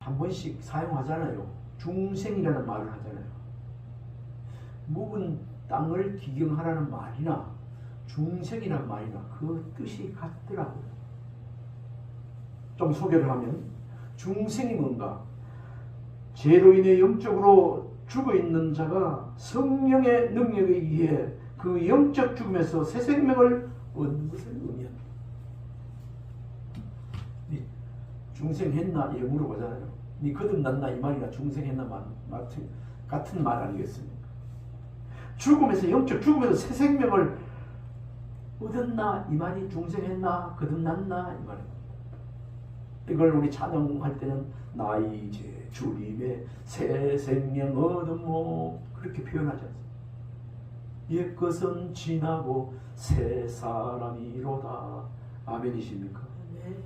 한 번씩 사용하잖아요. 중생이라는 말을 하잖아요. 묵은 땅을 기경하라는 말이나 중생이라는 말이나 그 뜻이 같더라고요. 좀 소개를 하면 중생이 뭔가? 죄로 인해 영적으로 죽어있는 자가 성령의 능력에 의해 그 영적 죽음에서 새 생명을 얻는 것을 의미합니다. 중생했나? 이렇게 물어보잖아요. 니 거듭났나? 이 말이나 중생했나? 같은 말 아니겠습니까? 죽음에서 영적 죽음에서 새 생명을 얻었나? 이 말이 중생했나? 거듭났나? 이 말입니다. 이걸 우리 찬양할 때는 나 이제 주님의 새 생명 얻음모 그렇게 표현하지 않습니까? 옛것은 지나고 새 사람이로다. 아멘이십니까?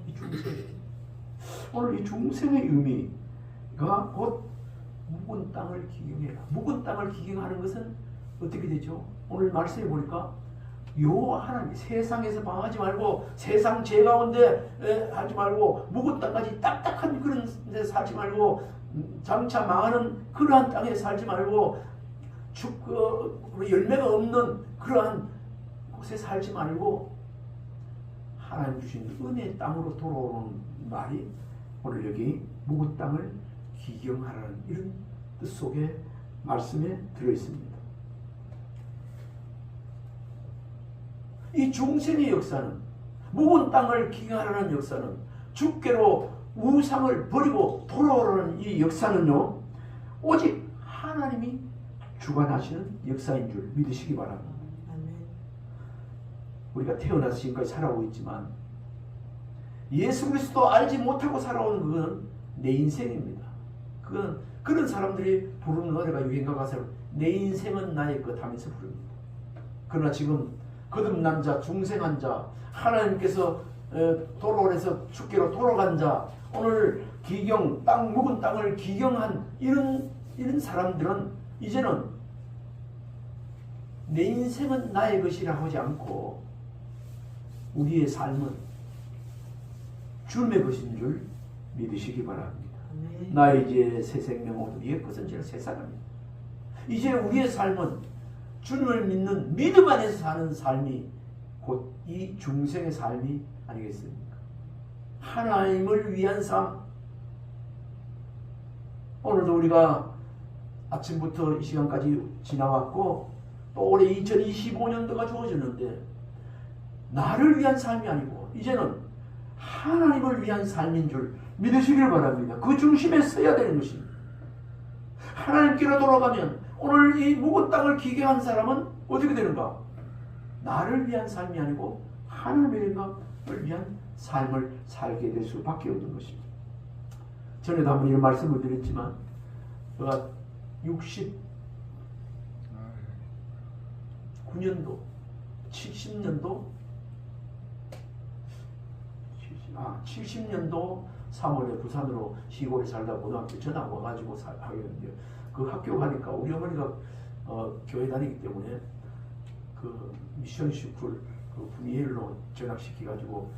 이 중생. 오늘 이 중생의 의미가 곧 묵은 땅을 기경해라. 묵은 땅을 기경하는 것은 어떻게 되죠? 오늘 말씀해 보니까 요 하나님 세상에서 방하지 말고 세상 죄 가운데 하지 말고 묵은 땅까지 딱딱한 그런 데 살지 말고 장차 망하는 그러한 땅에 살지 말고 열매가 없는 그러한 곳에 살지 말고 하나님 주신 은혜의 땅으로 돌아오는 말이 오늘 여기 묵은 땅을 기경하라는 이런 뜻 속에 말씀에 들어있습니다. 이 중생의 역사는 묵은 땅을 기경하라는 역사는 주께로 우상을 버리고 돌아오라는 이 역사는요 오직 하나님이 주관하시는 역사인 줄 믿으시기 바랍니다. 우리가 태어나서 지금까지 살아오고 있지만 예수 그리스도 알지 못하고 살아오는 그건 내 인생입니다. 그건 그런 사람들이 부르는 노래가 유행가 가사로 내 인생은 나의 것 하면서 부릅니다. 그러나 지금 거듭난 자, 중생한 자, 하나님께서 돌아오래서 주께로 돌아간 자, 오늘 기경, 묵은 땅을 기경한 이런 사람들은 이제는 내 인생은 나의 것이라 하지 않고 우리의 삶은 주님의 것인 줄 믿으시기 바랍니다. 나 이제 새 생명 얻은 옛 것은 지금 새 사람입니다. 이제 우리의 삶은 주님을 믿는 믿음 안에서 사는 삶이 곧 이 중생의 삶이 아니겠습니까? 하나님을 위한 삶. 오늘도 우리가 아침부터 이 시간까지 지나왔고 또 올해 2025년도가 주어졌는데 나를 위한 삶이 아니고 이제는 하나님을 위한 삶인 줄 믿으시길 바랍니다. 그 중심에 서야 되는 것입니다. 하나님께로 돌아가면 오늘 이 묵은 땅을 기경한 사람은 어떻게 되는가? 나를 위한 삶이 아니고 하나님을 위한 삶을 살게 될 수밖에 없는 것입니다. 전에도 한번 이런 말씀을 드렸지만 제가 69년도 70년도 3월에 부산으로 시골에 살다 고등학교 전학 와가지고 하게 됐는데 그 학교 가니까 우리 어머니가 교회 다니기 때문에 그 미션 스쿨 그 분이엘로 전학시켜가지고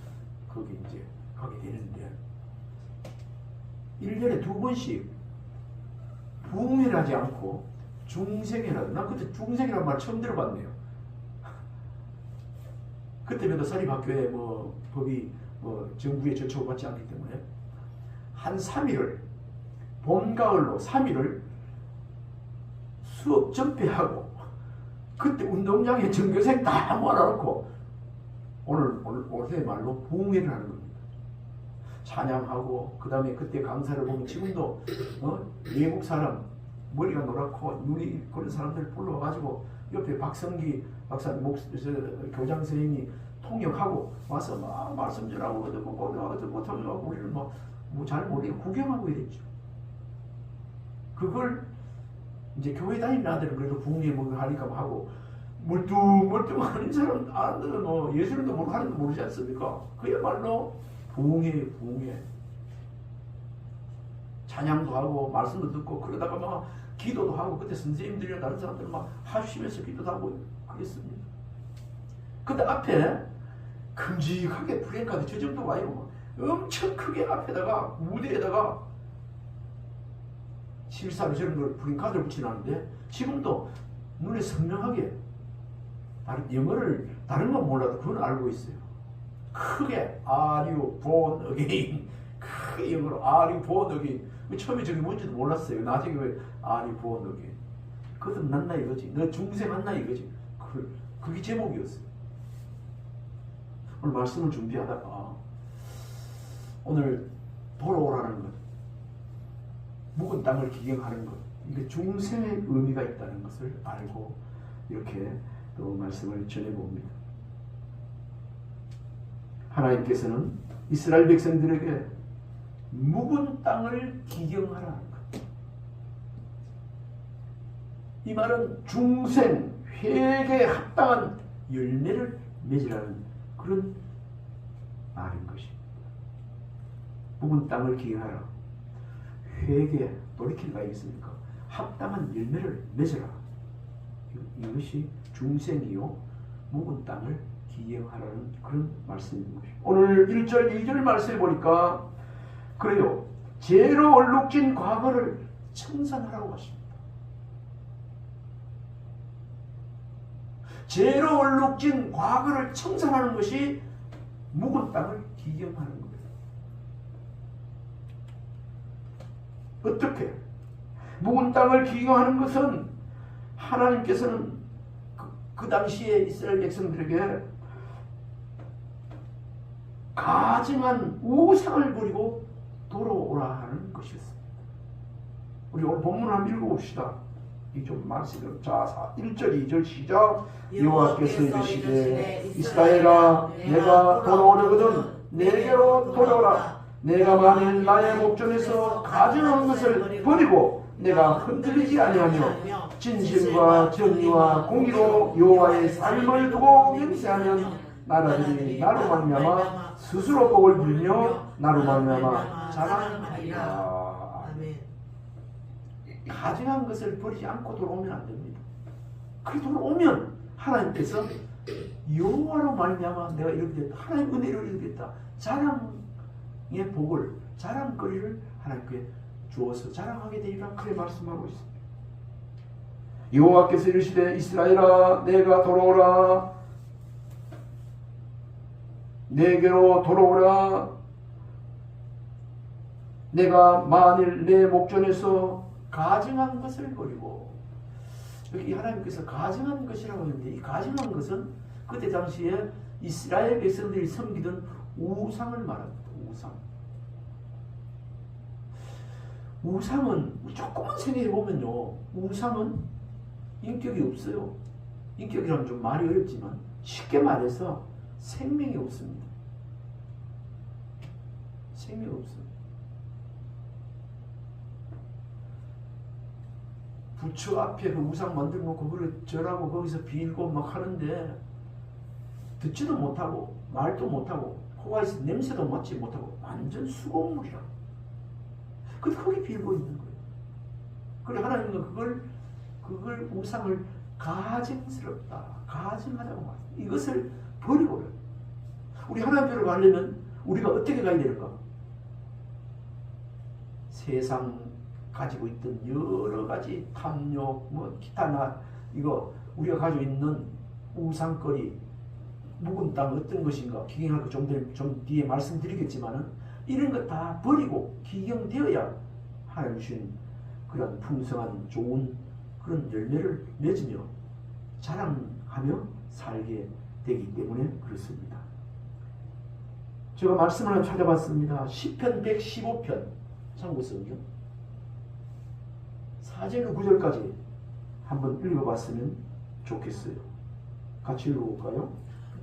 거기 이제 가게 되는데 1년에 2번씩 부흥회를 하지 않고 중생회라도 난 그때 중생이라는 말 처음 들어봤네요. 그때부터 사립학교에 뭐 법이 정부에 저촉받지 않기 때문에 한 3일을 봄, 가을로 3일을 수업 전폐하고 그때 운동장에 전교생 다 모아놓고 올해 말로 부흥회를 하는 겁니다. 찬양하고 그 다음에 그때 강사를 보면 지금도 외국 사람 머리가 노랗고 눈이 그런 사람들 불러와가지고 옆에 박성기 박사 교장 선생님이 통역하고 와서 막 말씀 전하고 어떤 못하고 우리를 뭐 잘 모르게 구경하고 이랬죠. 그걸 이제 교회 다니는 아들은 그래도 부흥회 뭐 하니까 뭐 하고 멀뚱멀뚱하는 사람 아들은 뭐 예수님도 모르고 하는 거 모르지 않습니까? 그야말로 부흥회 찬양도 하고 말씀도 듣고 그러다가 막 기도도 하고 그때 선생님들이나 다른 사람들 막 하시면서 기도도 하고 그랬습니다. 근데 앞에 큼직하게 프랭카드 저 정도 와요. 엄청 크게 앞에다가 무대에다가 실사로 저런 걸 프린카드를 붙여놨는데 지금도 눈에 선명하게 다른 영어를 다른 건 몰라도 그건 알고 있어요. 크게 Are you born again? 크게 영어로 Are you born again? 처음에 저게 뭔지도 몰랐어요. 나중에 왜 Are you born again? 거듭났나 이거지. 너 중생했나 이거지. 그게 제목이었어요. 오늘 말씀을 준비하다가 오늘 돌아오라는 것, 묵은 땅을 기경하는 것, 이게 중생의 의미가 있다는 것을 알고 이렇게 또 말씀을 전해봅니다. 하나님께서는 이스라엘 백성들에게 묵은 땅을 기경하라는 것. 이 말은 중생, 회개에 합당한 열매를 맺으라는 그런 말인 것입니다. 묵은 땅을 기경하라. 회개, 돌이킬 가 있습니까? 합당한 열매를 맺으라. 이것이 중생이요 묵은 땅을 기경하라는 그런 말씀인 것입니다. 오늘 1절 2절 말씀에 보니까 그래요. 죄로 얼룩진 과거를 청산하라고 하십니다. 죄로 얼룩진 과거를 청산하는 것이 묵은 땅을 기경하는 겁니다. 어떻게? 묵은 땅을 기경하는 것은 하나님께서는 그 당시에 이스라엘 백성들에게 가증한 우상을 버리고 돌아오라 하는 것이었습니다. 우리 오늘 본문을 한번 읽어봅시다. 이 좀 말씀을 자 1절 2절 시작. 여호와께서 이르시되 이스라엘아 내가 돌아오려거든 내게로 돌아오라. 내가 만일 나의 목전에서 가증한 것을 버리고 내가 흔들리지 아니하며 진실과 정의와 공의로 여호와의 삶을 두고 맹세하면 나라들이 나로 말미암아 스스로 복을 빌며 나로 말미암아 자랑하리라. 가증한 것을 버리지 않고 돌아오면 안 됩니다. 그 돌아오면 하나님께서 여호와로 말미암아 내가 이렇게 됐다. 하나님 은혜로 이렇게 됐다. 자랑의 복을, 자랑거리를 하나님께 주어서 자랑하게 되리라. 그래 말씀하고 있습니다. 여호와께서 이르시되 이스라엘아 내가 돌아오라. 내게로 돌아오라. 내가 만일 내 목전에서 가증한 것을 버리고, 여기 하나님께서 가증한 것이라고 하는데 이 가증한 것은 그때 당시에 이스라엘 백성들이 섬기던 우상을 말합니다. 우상은 조금만 생각해 보면요, 우상은 인격이 없어요. 인격이라면 좀 말이 어렵지만 쉽게 말해서 생명이 없습니다. 생명이 없어요. 부처 앞에 그 우상 만들어 놓고 그걸 절하고 거기서 빌고 막 하는데 듣지도 못하고 말도 못하고 코가 있어 냄새도 맡지 못하고 완전 수고물이라. 근데 거기 빌고 있는 거예요. 그래 하나님은 그걸 우상을 가증스럽다, 가증하다고 말합니다. 이것을 버리고 그래요. 우리 하나님께로 가려면 우리가 어떻게 가야 되는가? 세상 가지고 있던 여러 가지 탐욕, 뭐 기타나 이거 우리가 가지고 있는 우상거리, 묵은 땅 어떤 것인가 기경할 거 좀 뒤에 말씀드리겠지만은 이런 것 다 버리고 기경되어야 하나님 주신 그런 풍성한 좋은 그런 열매를 맺으며 자랑하며 살게 되기 때문에 그렇습니다. 제가 말씀을 하나 찾아봤습니다. 시편 115편 참고성경 4절 9절까지 한번 읽어봤으면 좋겠어요. 같이 읽어볼까요?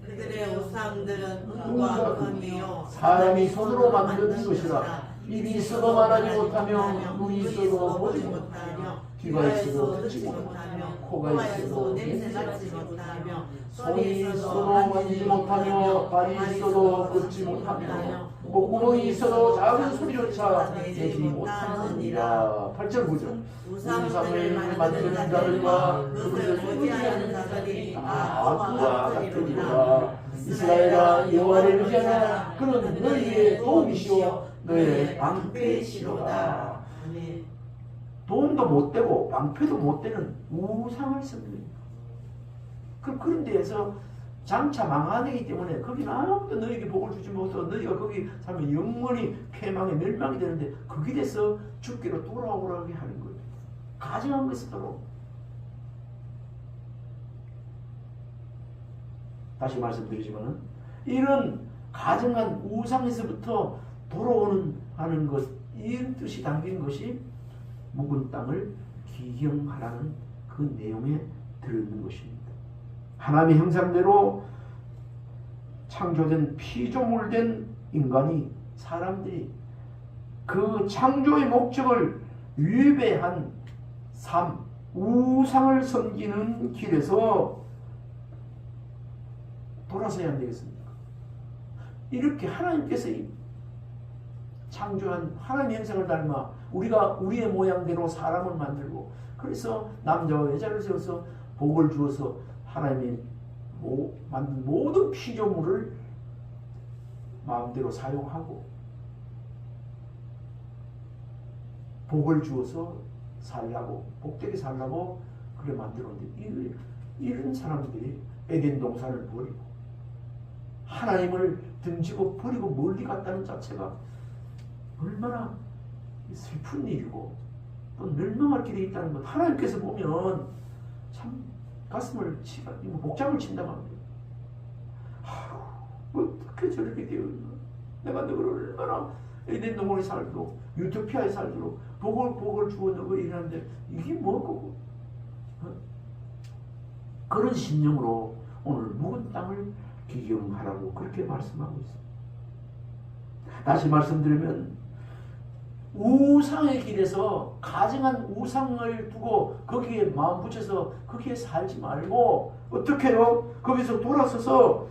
그들의 우상들은 흙과 금이요 사람이 손으로 만든 것이라. 입이 있어도 말하지 못하며 눈이 있어도 보지 못하며 귀가 있어도 듣지 못하며 코가 있어도 냄새 맡지 못하며 손이 있어도 만지지 못하며 발이 있어도 걷지 못하며 목구멍이 있어도 작은 소리조차 내지 못하느니라. 8절 9절 우상을 만드는 자들과 그들을 의지하는 자들이 다 그와 같으리라. 이스라엘아 여호와를 의지하라. 그는 너희의 도움이시오 너희의 방패시로다. 돈도 못 되고 방패도 못 되는 우상을 섬깁니다. 그럼 그런 데에서 장차 망하기 때문에 거기는 아무도 너에게 복을 주지 못하고 너희가 거기 살면 영원히 패망에 멸망이 되는데 거기 대해서 죽기로 돌아오라고 하는 거예요. 가증한 것으로. 다시 말씀드리지만 이런 가증한 우상에서부터 돌아오는 하는 것, 이런 뜻이 담긴 것이 묵은 땅을 기경하라는 그 내용에 들어있는 것입니다. 하나님의 형상대로 창조된 피조물된 인간이, 사람들이 그 창조의 목적을 위배한 삶, 우상을 섬기는 길에서 돌아서야 안 되겠습니까? 이렇게 하나님께서 창조한 하나님의 형상을 닮아 우리가 우리의 모양대로 사람을 만들고, 그래서 남자와 여자를 세워서 복을 주어서 하나님이 만든 모든 피조물을 마음대로 사용하고 복을 주어서 살라고, 복되게 살라고 그래 만들었는데, 이런 사람들이 에덴 동산을 버리고 하나님을 등지고 버리고 멀리 갔다는 자체가 얼마나 슬픈 일이고 또 멸망할 길에 있다는 것. 하나님께서 보면 참 가슴을 복장을 친다고 합니다. 어떻게 저렇게 되었나? 내가 너를 얼마나 에덴 동산에 살도록 유토피아에 살도록 복을 주어 너가 일하는데 이게 뭐고? 그런 심령으로 오늘 묵은 땅을 기경하라고 그렇게 말씀하고 있습니다. 다시 말씀드리면 우상의 길에서 가증한 우상을 두고 거기에 마음 붙여서 거기에 살지 말고 어떻게 해요? 거기서 돌아서서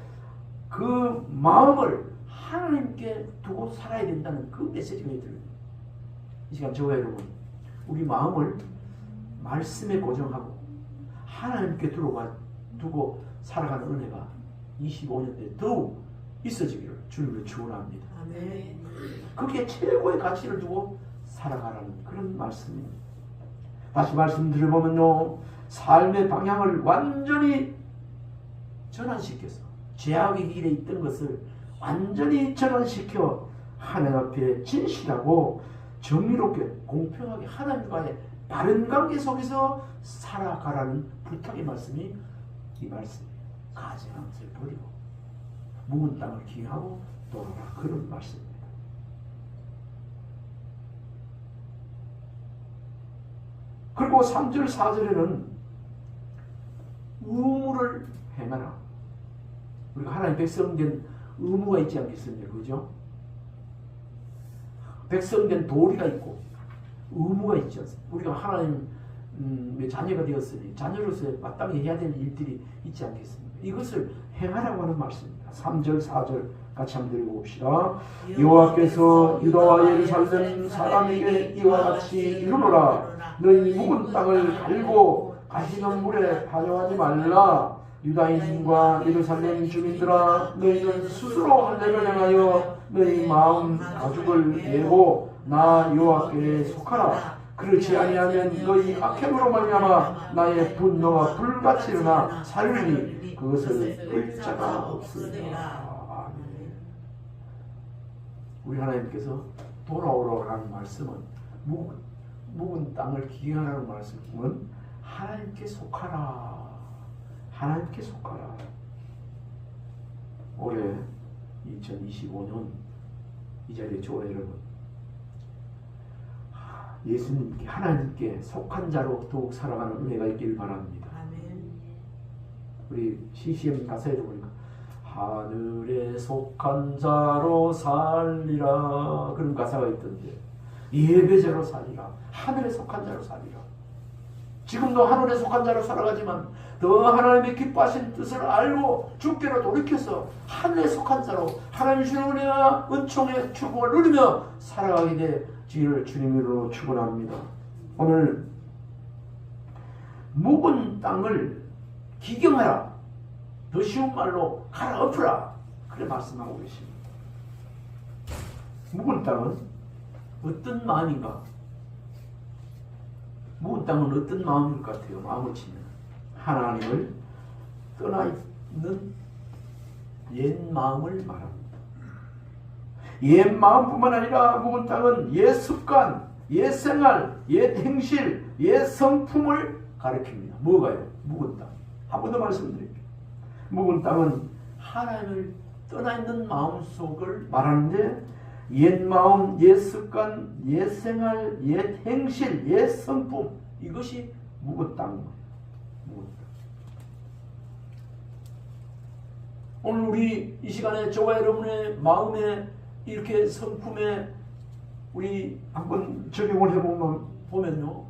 그 마음을 하나님께 두고 살아야 된다는 그 메시지가 들려요. 이 시간 저와 여러분, 우리 마음을 말씀에 고정하고 하나님께 두고 살아가는 은혜가 25년대 더욱 있어지기를 주님으로 축원합니다. 아멘. 그게 최고의 가치를 두고 살아가라는 그런 말씀입니다. 다시 말씀드려보면요, 삶의 방향을 완전히 전환시켜서 죄악의 길에 있던 것을 완전히 전환시켜 하나님 앞에 진실하고 정의롭게 공평하게 하나님과의 바른 관계 속에서 살아가라는 부탁의 말씀이 이 말씀이에요. 가증한 것을 버리고 묵은 땅을 기하고 돌아라, 그런 말씀입니다. 그리고 3절 4절에는 의무를 행하라. 우리가 하나님 백성된 의무가 있지 않겠습니까? 그죠? 백성된 도리가 있고 의무가 있지 않습니까? 우리가 하나님의 자녀가 되었으니 자녀로서 마땅히 해야 될 일들이 있지 않겠습니까? 이것을 행하라고 하는 말씀입니다. 3절 4절 같이 한번 읽어봅시다. 여호와께서 유다와 예루살렘 사람에게 이와 같이 이르노라. 너희 묵은 땅을 갈고 가시는 물에 파종하지 말라. 유다인과 예루살렘 주민들아, 너희는 스스로 할례를 행하여 너희 마음 가죽을 내고 나 여호와께 속하라. 그렇지 아니하면 너희 악행으로 말미암아 나의 분노가 불같이 일어나 살리니 그것을 끌 자가 없으리라. 아멘. 우리 하나님께서 돌아오라는 말씀은 묵은 땅을 기경하라는 말씀은 하나님께 속하라. 하나님께 속하라. 올해 2025년 이 자리에 저와 여러분, 예수님께 하나님께 속한 자로 더욱 살아가는 은혜가 있기를 바랍니다. 아멘. 우리 CCM 가사에도 보니까 하늘에 속한 자로 살리라 그런 가사가 있던데, 예배자로 살리라, 하늘에 속한 자로 살리라. 지금도 하늘에 속한 자로 살아가지만 더 하나님의 기뻐하신 뜻을 알고 주께로 돌이켜서 하늘에 속한 자로 하나님 주는 은혜와 은총의 축복을 누리며 살아가게 되기를 주님으로 축원합니다. 오늘 묵은 땅을 기경하라, 더 쉬운 말로 갈아엎으라, 그래 말씀하고 계십니다. 묵은 땅은 어떤 마음인가? 묵은 땅은 어떤 마음일 것 같아요? 마음을 치면 하나님을 떠나 있는 옛 마음을 말합니다. 옛 마음뿐만 아니라 묵은 땅은 옛 습관, 옛 생활, 옛 행실, 옛 성품을 가리킵니다. 뭐가요? 묵은 땅. 한 번 더 말씀드릴게요. 묵은 땅은 하나님을 떠나 있는 마음속을 말하는데 옛 마음, 옛 습관, 옛 생활, 옛 행실, 옛 성품, 이것이 묵은 땅입니다. 묵은 땅. 오늘 우리 이 시간에 저와 여러분의 마음에 이렇게 성품에 우리 한번 적용을 해보면요,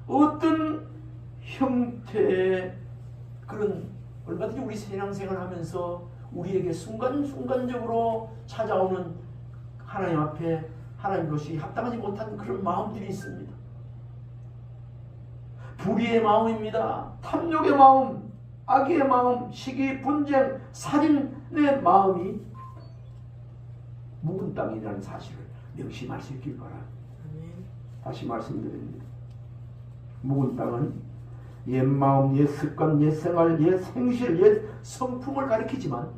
어떤 형태의 그런 얼마든지 우리 신앙생활 하면서 우리에게 순간순간적으로 찾아오는 하나님 앞에 하나님으로서 합당하지 못한 그런 마음들이 있습니다. 불의의 마음입니다. 탐욕의 마음, 악의 마음, 시기, 분쟁, 살인의 마음이 묵은 땅이라는 사실을 명심할 수 있길 바랍니다. 다시 말씀드립니다. 묵은 땅은 옛 마음, 옛 습관, 옛 생활, 옛 생실, 옛 성품을 가리키지만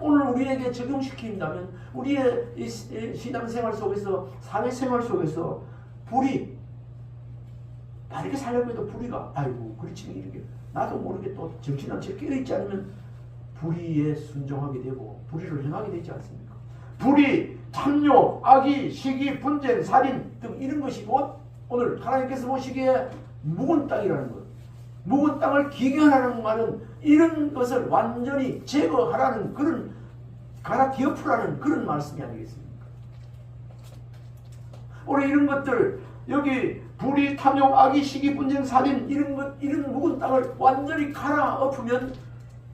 오늘 우리에게 적용시킨다면 우리의 이 신앙생활 속에서, 사회생활 속에서 불의, 바르게 살려고 해도 불의가 아이고 그렇지 이렇게 나도 모르게 또 정신한채 깨어있지 않으면 불의에 순종하게 되고 불의를 행하게 되지 않습니까? 불의, 탐욕, 악의, 시기, 분쟁, 살인 등 이런 것이 곧 오늘 하나님께서 보시기에 묵은 땅이라는 것. 묵은 땅을 기경하라는 말은 이런 것을 완전히 제거하라는 그런 갈아엎으라는 그런 말씀이 아니겠습니까? 우리 이런 것들 여기 불의, 탐욕, 악의, 시기, 분쟁, 살인 이런 묵은 땅을 완전히 갈아엎으면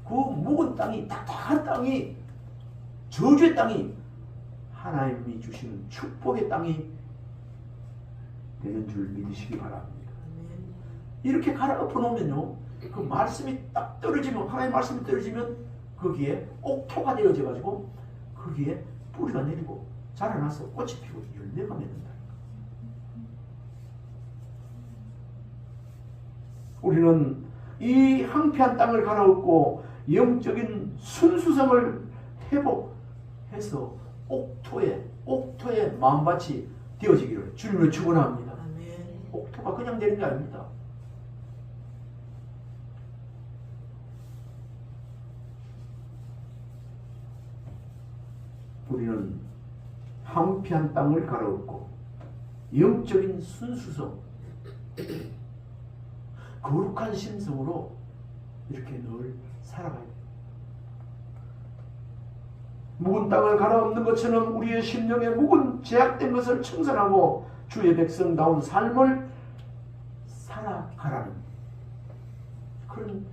그 묵은 땅이 딱딱한 땅이 저주의 땅이 하나님이 주시는 축복의 땅이 되는 줄 믿으시기 바랍니다. 이렇게 갈아엎어 놓으면요, 그 말씀이 딱 떨어지면, 하나님의 말씀이 떨어지면 거기에 옥토가 되어져 가지고 거기에 뿌리가 내리고 자라나서 꽃이 피고 열매가 맺는다. 우리는 이 황폐한 땅을 갈아엎고 영적인 순수성을 회복해서 옥토의 마음밭이 되어지기를 주님을 축원합니다. 옥토가 그냥 되는 게 아닙니다. 우리는 황폐한 땅을 갈아엎고 영적인 순수성, 거룩한 심성으로 이렇게 늘 살아가야 돼요. 묵은 땅을 갈아엎는 것처럼 우리의 심령에 묵은 제약된 것을 청산하고 주의 백성다운 삶을 살아가라는 그런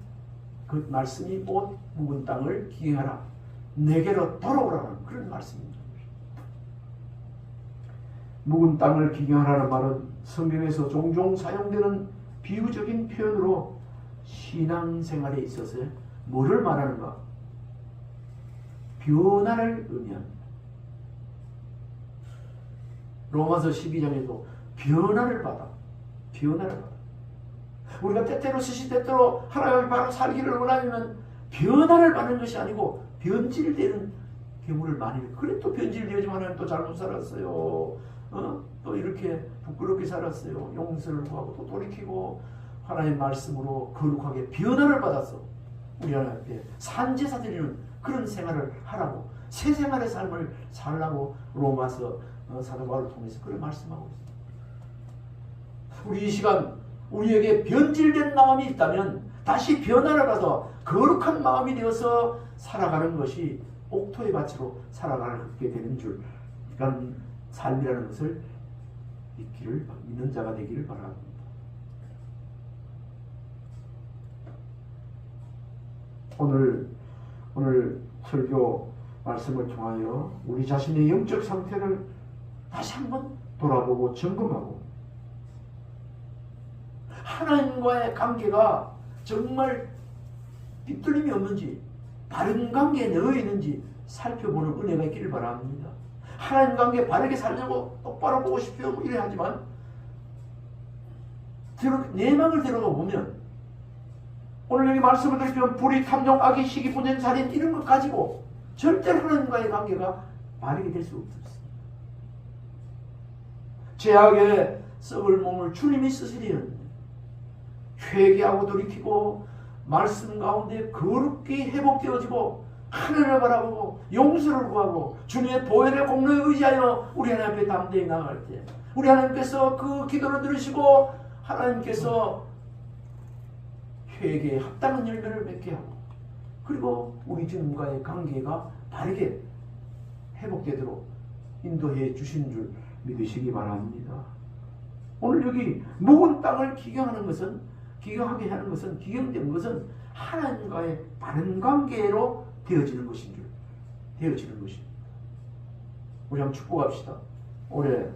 그 말씀이 곧 묵은 땅을 기행하라, 내게로 돌아오라는 그런 말씀입니다. 묵은 땅을 기경하라는 말은 성경에서 종종 사용되는 비유적인 표현으로 신앙생활에 있어서 뭐를 말하는가? 변화를 의미합니다. 로마서 12장에도 변화를 받아. 우리가 때때로 시시때때로 하나님을 바로 살기를 원하면 변화를 받는 것이 아니고 변질되는 경우를 많이 해요. 그래 또 변질되지만 하나님 또 잘못 살았어요. 또 이렇게 부끄럽게 살았어요. 용서를 구하고 또 돌이키고 하나님의 말씀으로 거룩하게 변화를 받아서 우리 하나님께 산제사 드리는 그런 생활을 하라고, 새 생활의 삶을 살라고 로마서 사도 바울을 통해서 그런 말씀하고 있습니다. 우리 이 시간 우리에게 변질된 마음이 있다면 다시 변화를 받아 거룩한 마음이 되어서 살아가는 것이 옥토의 밭으로 살아가게 되는 줄, 이런 삶이라는 것을 믿는 자가 되기를 바랍니다. 오늘 설교 말씀을 통하여 우리 자신의 영적 상태를 다시 한번 돌아보고 점검하고 하나님과의 관계가 정말 빗뚫림이 없는지 바른 관계에 넣어 있는지 살펴보는 은혜가 있기를 바랍니다. 하나님 관계 바르게 살려고 똑바로 보고 싶어요 이래 하지만 내막을 들어가 보면 오늘 여기 말씀을 드리면 불의, 탐욕, 악의, 시기, 분쟁, 살인 이런 것 가지고 절대로 하나님과의 관계가 바르게 될 수 없습니다. 죄악에 썩을 몸을 주님이 쓰시리는 회개하고 돌이키고 말씀 가운데 거룩히 회복되어지고 하늘을 바라보고 용서를 구하고 주님의 보혈의 공로에 의지하여 우리 하나님 앞에 담대히 나갈 때 우리 하나님께서 그 기도를 들으시고 하나님께서 회개에 합당한 열매를 맺게 하고 그리고 우리 주님과의 관계가 바르게 회복되도록 인도해 주신 줄 믿으시기 바랍니다. 오늘 여기 묵은 땅을 기경하게 하는 것은 기경된 것은 하나님과의 바른 관계로 되어지는 것인 줄 되어지는 것입니다. 우리 한번 축복합시다. 올해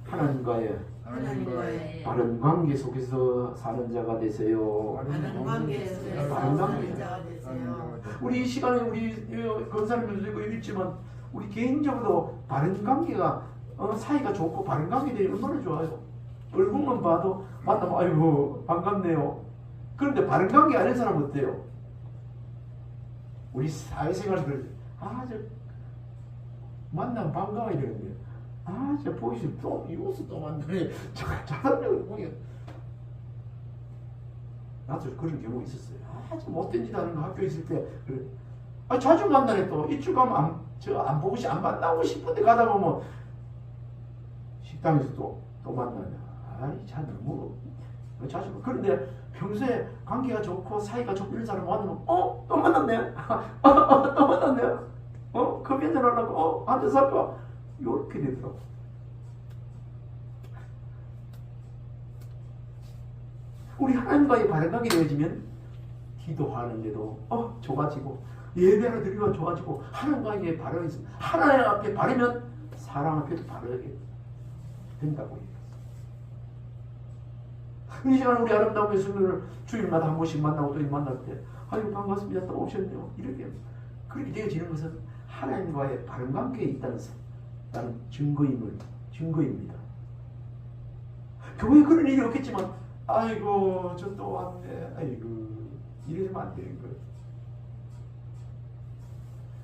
하나님과의 바른 관계 속에서 사는 자가 되세요. 바른 관계에서 사는 자가 되세요. 우리 이 시간에 우리 건사님들도 있고 있지만 우리 개인적으로도 바른 관계가 사이가 좋고 바른 관계 되면 얼마나 좋아요. 얼굴만 봐도 만나면 아이고 반갑네요. 그런데 바른 관계 아닌 사람은 어때요? 우리 사회생활 그럴 때 저 만나면 반가워 이러는데 저 보기 싫어 또 이웃을 또 만나네 잘한다고 보기 나도 그런 경우 있었어요. 좀 못된 짓 하는 거 학교에 있을 때 그래. 자주 만나네 또 이쪽 가면 안 보고 안 만나고 싶은데 가다 보면 식당에서 또 만나네. 참 너무 자주 그런데 평소에 관계가 좋고 사이가 좋고 이런 사람 만나면 또 만났네. 또 만났네. 커피 한잔 하려고 앉아서 할까 이렇게 되더라고. 우리 하나님과의 바른 관계 되어지면 기도하는데도 좋아지고 예배를 드리면 좋아지고 하나님과의 바른 하나님 앞에 바르면 사람 앞에도 바르게 된다고 해요. 이 시간 우리 아름다운 예수님을 주일마다 한 번씩 만나고 또 만날 때 아이고 반갑습니다 또 오셨네요 이렇게 그렇게 되어지는 것은 하나님과의 바른 관계에 있다는 증거입니다. 교회에 그런 일이 없겠지만 아이고 저 또 왔네 아이고 이러면 안 되는 거예요.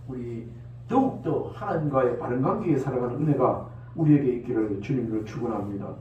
우리 더욱더 하나님과의 바른 관계에 살아가는 은혜가 우리에게 있기를 주님을 축원합니다.